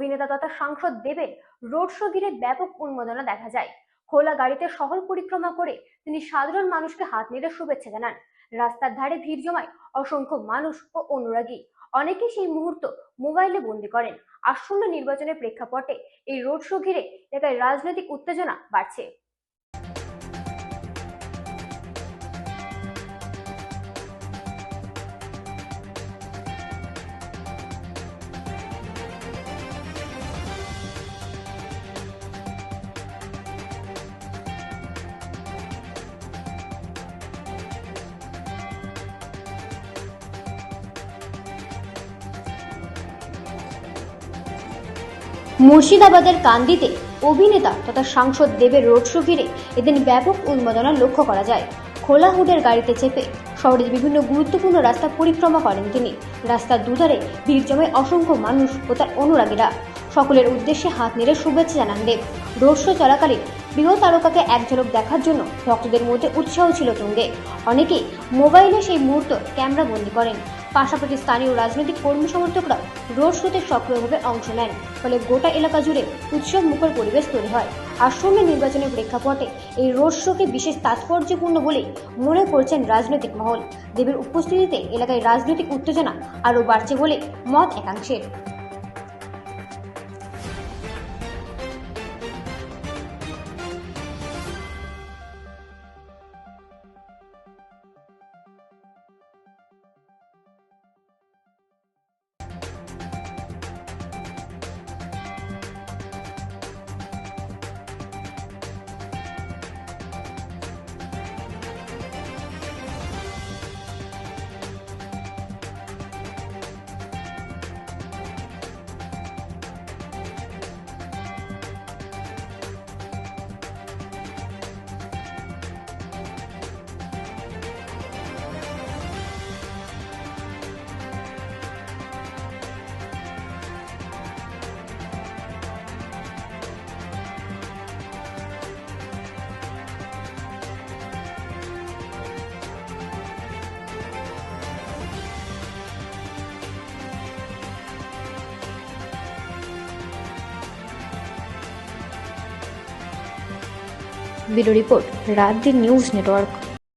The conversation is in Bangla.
অভিনেতা তথা সাংসদ দেবের রোড শো ঘিরে ব্যাপক উন্মাদনা দেখা যায়। খোলা গাড়িতে শহর পরিক্রমা করে তিনি সাধারণ মানুষকে হাত নেড়ে শুভেচ্ছা জানান। রাস্তার ধারে ভিড় জমায় অসংখ্য মানুষ ও অনুরাগী। অনেকে সেই মুহূর্ত মোবাইলে বন্দী করেন। আসন্ন নির্বাচনের প্রেক্ষাপটে এই রোড শো ঘিরে এলাকায় রাজনৈতিক উত্তেজনা বাড়ছে। মুর্শিদাবাদের কান্দিতে অভিনেতা তথা সাংসদ দেবের রোড শো ঘিরে এদিন ব্যাপক উন্মাদনা লক্ষ্য করা যায়। খোলা হুডের গাড়িতে চেপে শহরের বিভিন্ন গুরুত্বপূর্ণ রাস্তা পরিক্রমা করেন তিনি। রাস্তার দুধারে ভিড় জমে অসংখ্য মানুষ ও তার অনুরাগীরা। সকলের উদ্দেশ্যে হাত নেড়ে শুভেচ্ছা জানান দেব। রোড শো চলাকালীন প্রিয় তারকাকে এক ঝলক দেখার জন্য ভক্তদের মধ্যে উৎসাহ ছিল তুঙ্গে। অনেকেই মোবাইলে সেই মুহূর্ত ক্যামেরা বন্দী করেন। পাশাপাশি স্থানীয় রাজনৈতিক কর্মী সমর্থকরা রোড শোতে সক্রিয়ভাবে অংশ নেন। ফলে গোটা এলাকা জুড়ে উৎসব মুখর পরিবেশ তৈরি হয়। আসন্ন নির্বাচনের প্রেক্ষাপটে এই রোড শোকে বিশেষ তাৎপর্যপূর্ণ বলেই মনে করছেন রাজনৈতিক মহল। দেবের উপস্থিতিতে এলাকায় রাজনৈতিক উত্তেজনা আরও বাড়ছে বলে মত একাংশের। ব্যুরো রিপোর্ট, রাত দিন নিউজ নেটওয়ার্ক।